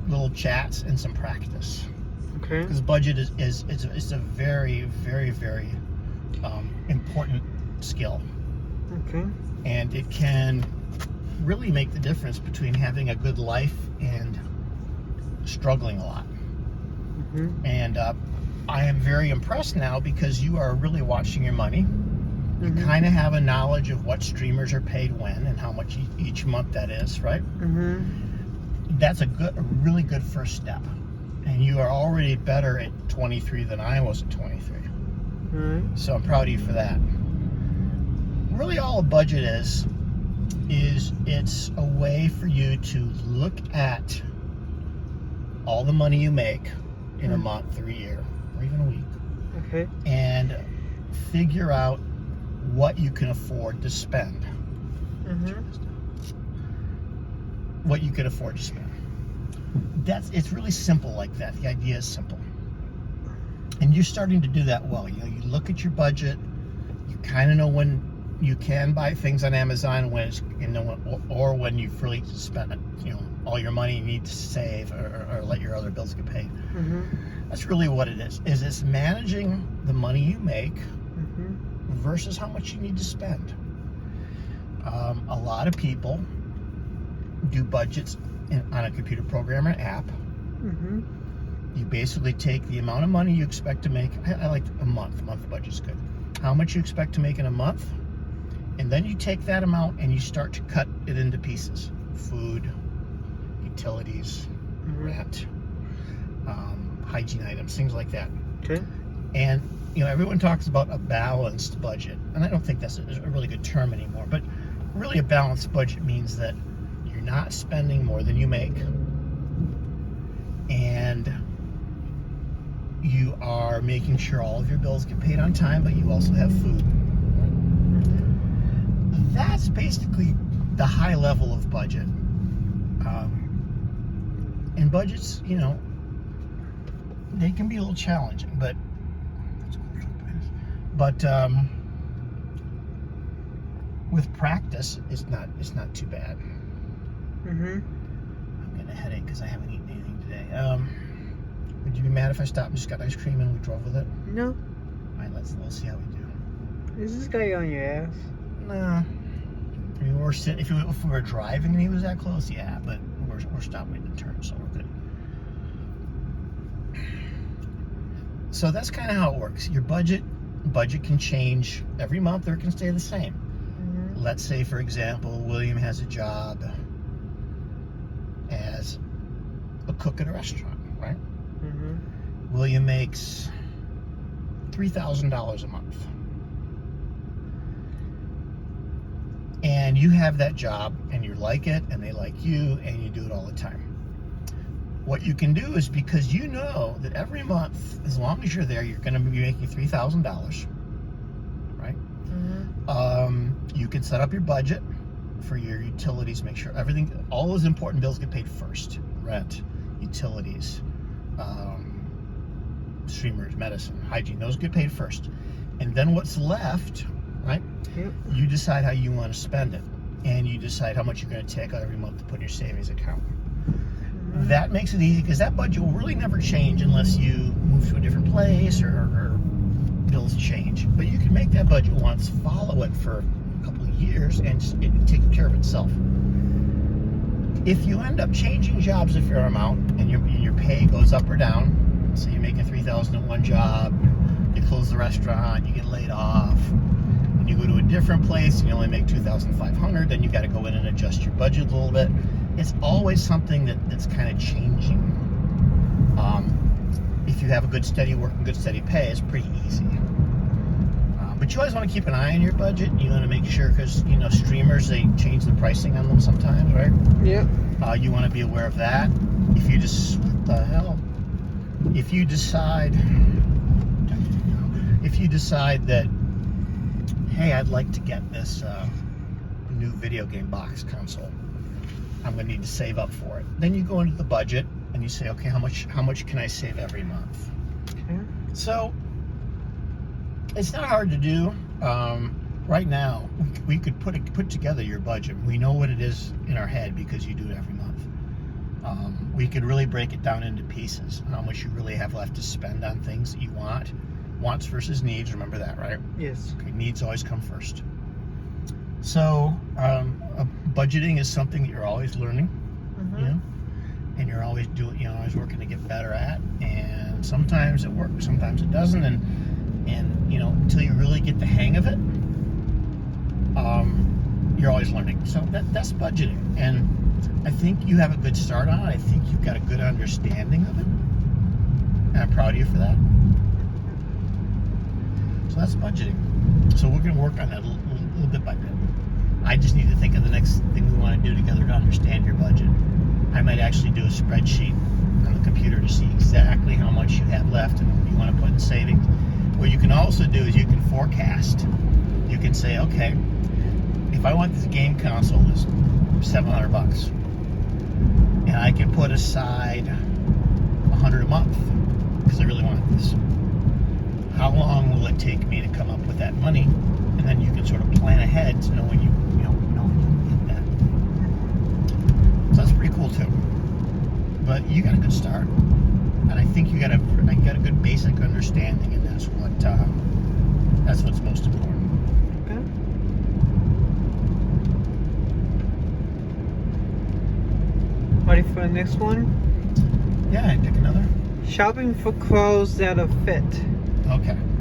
little chats and some practice. Okay. Because budget is a very, very, very important skill. Okay. And it can really make the difference between having a good life and struggling a lot. And I am very impressed now because you are really watching your money. You kind of have a knowledge of what streamers are paid when and how much each month that is, right? That's a really good first step. And you are already better at 23 than I was at 23. So I'm proud of you for that. Really all a budget is it's a way for you to look at all the money you make in a month or a year or even a week. Okay. And figure out what you can afford to spend. What you can afford to spend. It's really simple like that. The idea is simple. And you're starting to do that well. You know, you look at your budget, you kind of know when you can buy things on Amazon, when it's, you know, or when you've really spent, you know, all your money you need to save or let your other bills get paid. That's really what it is it's managing the money you make versus how much you need to spend. A lot of people do budgets on a computer program or app. You basically take the amount of money you expect to make. I like a month budget's good. How much you expect to make in a month, and then you take that amount and you start to cut it into pieces: food, utilities, rent, hygiene items, things like that. Okay. And you know, everyone talks about a balanced budget, and I don't think that's a really good term anymore, but really a balanced budget means that you're not spending more than you make, and you are making sure all of your bills get paid on time, but you also have food. That's basically the high level of budget. And budgets, you know, they can be a little challenging, but with practice, it's not too bad. I'm getting a headache because I haven't eaten anything today. Would you be mad if I stopped and just got ice cream and we drove with it? No. All right, let's see how we do. Is this guy on your ass? Nah. I mean, if we were driving and he was that close, yeah, but we're stopping in turn, so we're good. So that's kind of how it works. Your budget can change every month or it can stay the same. Let's say, for example, William has a job as a cook at a restaurant, right? William makes $3,000 a month. And you have that job and you like it and they like you and you do it all the time. What you can do is, because you know that every month, as long as you're there, you're going to be making $3,000, right? You can set up your budget for your utilities, make sure all those important bills get paid first: rent, utilities, streamers, medicine, hygiene. Those get paid first, and then what's left, right? You decide how you want to spend it, and you decide how much you're going to take out every month to put in your savings account. That makes it easy because that budget will really never change unless you move to a different place or bills change. But you can make that budget once, follow it for a couple of years, and it takes care of itself. If you end up changing jobs a fair amount and your pay goes up or down, so you're making $3,000 at one job, you close the restaurant, you get laid off, and you go to a different place and you only make $2,500, then you got to go in and adjust your budget a little bit. It's always something that's kind of changing. If you have a good steady work and good steady pay, it's pretty easy. But you always want to keep an eye on your budget. You want to make sure, because you know streamers, they change the pricing on them sometimes, right? You want to be aware of that. If you just what the hell? If you decide that, hey, I'd like to get this new video game box console, I'm going to need to save up for it. Then you go into the budget and you say, okay, how much can I save every month? So it's not hard to do. Right now, we could put together your budget. We know what it is in our head because you do it every month. We could really break it down into pieces, how much you really have left to spend on things that you want. Wants versus needs, remember that, right? Yes. Okay, needs always come first. So, budgeting is something that you're always learning, Mm-hmm. you know, and you're always doing, always working to get better at. And sometimes it works, sometimes it doesn't, and until you really get the hang of it, you're always learning. So that's budgeting, and I think you have a good start on it. I think you've got a good understanding of it, and I'm proud of you for that. So that's budgeting. So we're going to work on that a little bit by bit. I just need to think of the next thing we want to do together to understand your budget. I might actually do a spreadsheet on the computer to see exactly how much you have left and what you want to put in savings. What you can also do is you can forecast. You can say, okay, if I want this game console, it's $700, and I can put aside $100 a month because I really want this. How long will it take me to come up with that money? And then you can sort of plan ahead to know when you hit that. So that's pretty cool too. But you got a good start, and I think you got a good basic understanding, and that's what's most important. Okay. Ready for the next one? Yeah, pick another. Shopping for clothes that are fit. Okay.